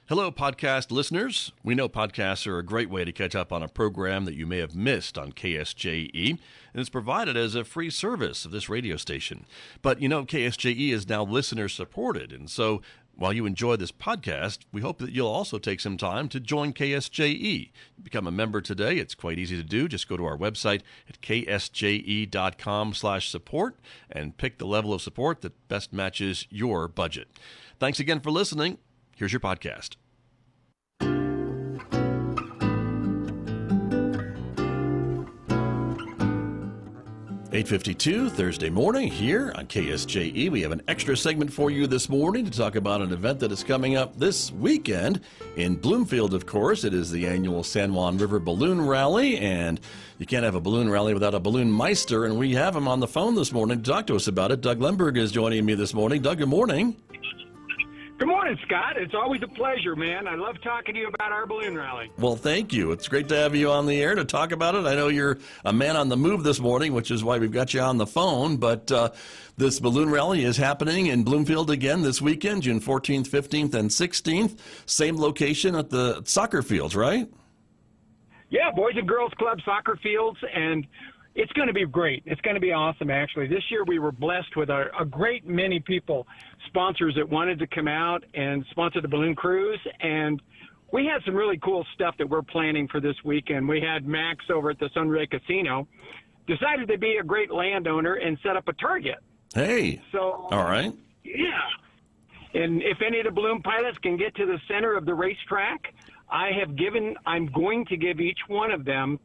Hello, podcast listeners. We know podcasts are a great way to catch up on a program that you may have missed on KSJE, and it's provided as a free service of this radio station. But you know, KSJE is now listener-supported, and so while you enjoy this podcast, we hope that you'll also take some time to join KSJE. Become a member today. It's quite easy to do. Just go to our website at ksje.com/support and pick the level of support that best matches your budget. Thanks again for listening. Here's your podcast. 8:52 Thursday morning here on KSJE. We have an extra segment for you this morning to talk about an event that is coming up this weekend in Bloomfield, of course. It is the annual San Juan River Balloon Rally, and you can't have a balloon rally without a balloon meister, and we have him on the phone this morning to talk to us about it. Doug Lenberg is joining me this morning. Doug, good morning. Good morning, Scott. It's always a pleasure, man. I love talking to you about our balloon rally. Well, thank you. It's great to have you on the air to talk about it. I know you're a man on the move this morning, which is why we've got you on the phone. But this balloon rally is happening in Bloomfield again this weekend, June 14th, 15th, and 16th. Same location at the soccer fields, right? Yeah, Boys and Girls Club soccer fields, and it's going to be great. It's going to be awesome, actually. This year we were blessed with a great many people, sponsors that wanted to come out and sponsor the balloon cruise, and we had some really cool stuff that we're planning for this weekend. We had Max over at the Sunray Casino decided to be a great landowner and set up a target. Hey. So, all right. Yeah. And if any of the balloon pilots can get to the center of the racetrack, I'm going to give each one of them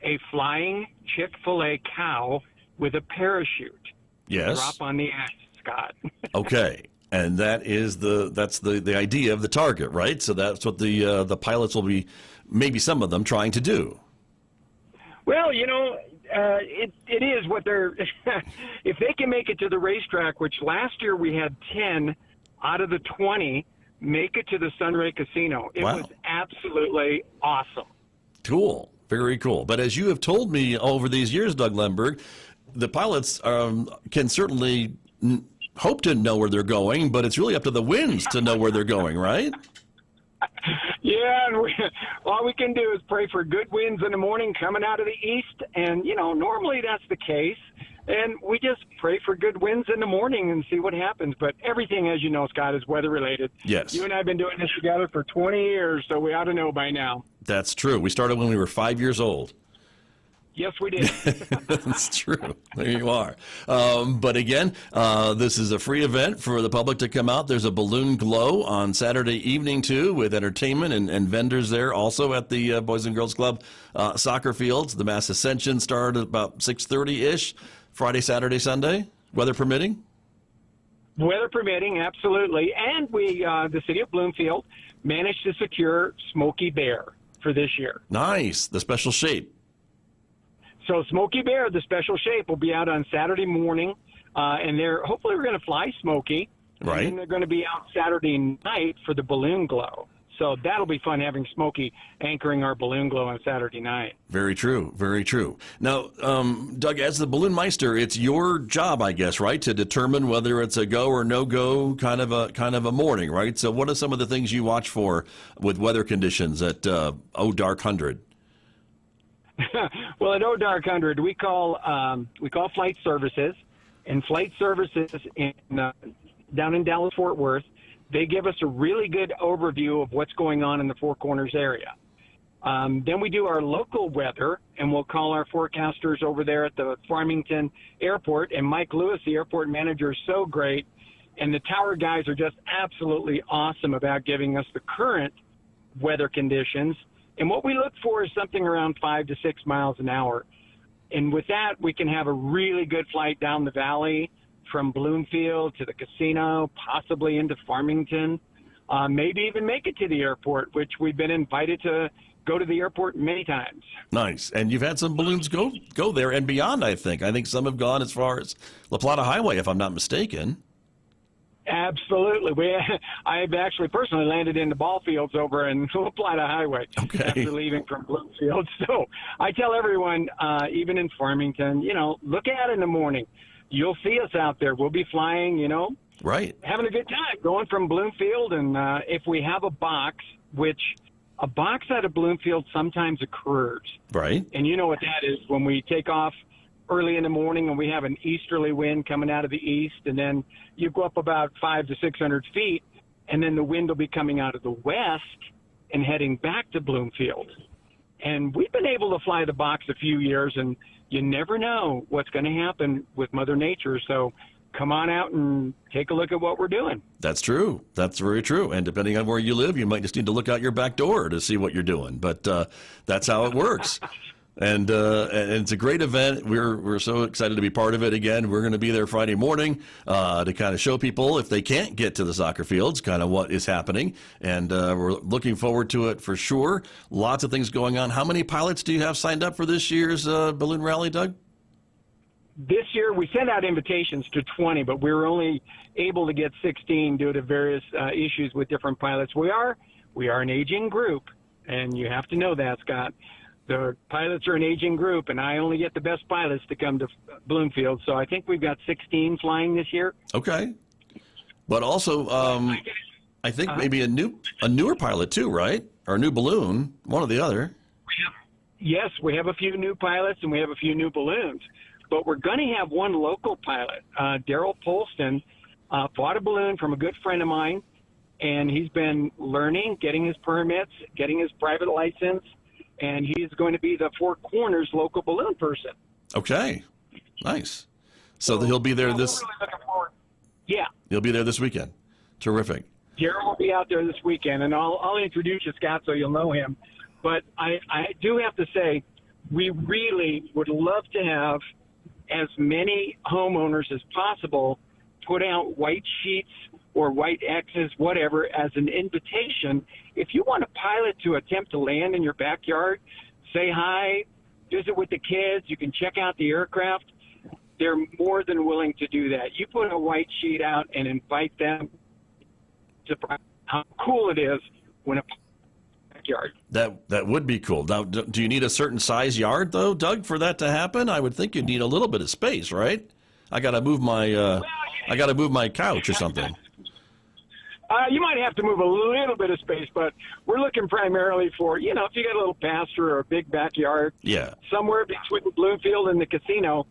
a flying Chick-fil-A cow with a parachute. Yes. Drop on the ass, Scott. Okay. And that's the idea of the target, right? So that's what the pilots will be, maybe some of them, trying to do. Well, you know, it is what they're if they can make it to the racetrack, which last year we had 10 out of the 20 make it to the Sunray Casino. It Wow. was absolutely awesome. Cool. Very cool. But as you have told me over these years, Doug Lenberg, the pilots can certainly hope to know where they're going, but it's really up to the winds to know where they're going, right? Yeah, and all we can do is pray for good winds in the morning coming out of the east, and, you know, normally that's the case. And we just pray for good winds in the morning and see what happens. But everything, as you know, Scott, is weather-related. Yes. You and I have been doing this together for 20 years, so we ought to know by now. That's true. We started when we were 5 years old. Yes, we did. That's true. There you are. But again, this is a free event for the public to come out. There's a balloon glow on Saturday evening, too, with entertainment and vendors there. Also at the Boys and Girls Club soccer fields. The Mass Ascension started about 6:30-ish, Friday, Saturday, Sunday, weather permitting. Weather permitting, absolutely. And we, the city of Bloomfield, managed to secure Smokey Bear for this year. Nice. The special shape. So Smokey Bear, the special shape, will be out on Saturday morning, and hopefully we're going to fly Smokey. Right. And then they're going to be out Saturday night for the balloon glow. So that'll be fun having Smokey anchoring our balloon glow on Saturday night. Very true. Very true. Now, Doug, as the balloon meister, it's your job, I guess, right, to determine whether it's a go or no go kind of a morning, right? So what are some of the things you watch for with weather conditions at Dark 100? Well, at Dark 100, we call flight services, and flight services down in Dallas-Fort Worth, they give us a really good overview of what's going on in the Four Corners area. Then we do our local weather, and we'll call our forecasters over there at the Farmington Airport. And Mike Lewis, the airport manager, is so great. And the tower guys are just absolutely awesome about giving us the current weather conditions. And what we look for is something around 5 to 6 miles an hour. And with that, we can have a really good flight down the valley from Bloomfield to the casino, possibly into Farmington, maybe even make it to the airport, which we've been invited to go to the airport many times. Nice. And you've had some balloons go there and beyond, I think. I think some have gone as far as La Plata Highway, if I'm not mistaken. Absolutely. I've actually personally landed in the ball fields over in La Plata Highway after leaving from Bloomfield. So I tell everyone, even in Farmington, look at it in the morning. You'll see us out there. We'll be flying, Right. having a good time going from Bloomfield. And if we have a box, which a box out of Bloomfield sometimes occurs. Right. And you know what that is when we take off early in the morning and we have an easterly wind coming out of the east, and then you go up about 500 to 600 feet, and then the wind will be coming out of the west and heading back to Bloomfield. And we've been able to fly the box a few years, and you never know what's going to happen with Mother Nature. So come on out and take a look at what we're doing. That's true. That's very true. And depending on where you live, you might just need to look out your back door to see what you're doing. But that's how it works. And it's a great event. We're so excited to be part of it again. We're going to be there Friday morning to kind of show people, if they can't get to the soccer fields, kind of what is happening. And we're looking forward to it for sure. Lots of things going on. How many pilots do you have signed up for this year's balloon rally, Doug? This year, we sent out invitations to 20, but we were only able to get 16 due to various issues with different pilots. We are an aging group, and you have to know that, Scott. The pilots are an aging group, and I only get the best pilots to come to Bloomfield. So I think we've got 16 flying this year. Okay. But also, I think maybe a newer pilot too, right? Or a new balloon, one or the other. Yes, we have a few new pilots, and we have a few new balloons. But we're going to have one local pilot, Daryl Polston, bought a balloon from a good friend of mine, and he's been learning, getting his permits, getting his private license, and he's going to be the Four Corners local balloon person. Okay, nice. So he'll be there this. Really looking forward. Yeah, he'll be there this weekend. Terrific. Daryl will be out there this weekend, and I'll introduce you, Scott, so you'll know him. But I do have to say, we really would love to have as many homeowners as possible put out white sheets or white X's, whatever, as an invitation. If you want a pilot to attempt to land in your backyard, say hi, visit with the kids, you can check out the aircraft, they're more than willing to do that. You put a white sheet out and invite them to how cool it is when a backyard. That would be cool. Now, do you need a certain size yard, though, Doug, for that to happen? I would think you'd need a little bit of space, right? I got to move my couch or something. You might have to move a little bit of space, but we're looking primarily for, if you got a little pasture or a big backyard, somewhere between Bloomfield and the casino,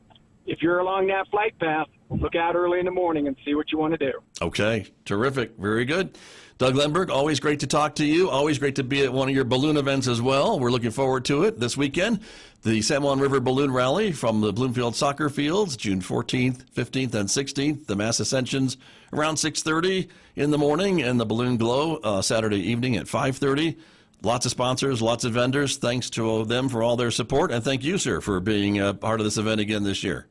if you're along that flight path, look out early in the morning and see what you want to do. Okay, terrific. Very good. Doug Lenberg, always great to talk to you. Always great to be at one of your balloon events as well. We're looking forward to it this weekend. The San Juan River Balloon Rally from the Bloomfield Soccer Fields, June 14th, 15th, and 16th. The mass ascensions around 6:30 in the morning, and the balloon glow Saturday evening at 5:30. Lots of sponsors, lots of vendors. Thanks to them for all their support. And thank you, sir, for being a part of this event again this year.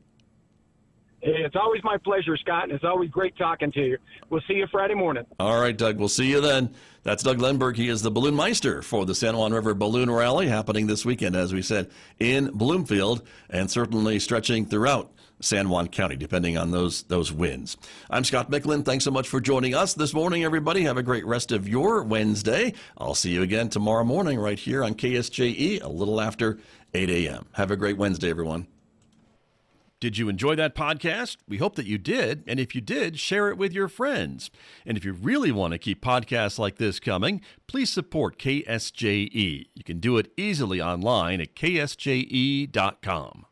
It's always my pleasure, Scott, and it's always great talking to you. We'll see you Friday morning. All right, Doug. We'll see you then. That's Doug Lenberg. He is the balloon meister for the San Juan River Balloon Rally happening this weekend, as we said, in Bloomfield, and certainly stretching throughout San Juan County, depending on those winds. I'm Scott Michlin. Thanks so much for joining us this morning, everybody. Have a great rest of your Wednesday. I'll see you again tomorrow morning right here on KSJE a little after 8 a.m. Have a great Wednesday, everyone. Did you enjoy that podcast? We hope that you did. And if you did, share it with your friends. And if you really want to keep podcasts like this coming, please support KSJE. You can do it easily online at ksje.com.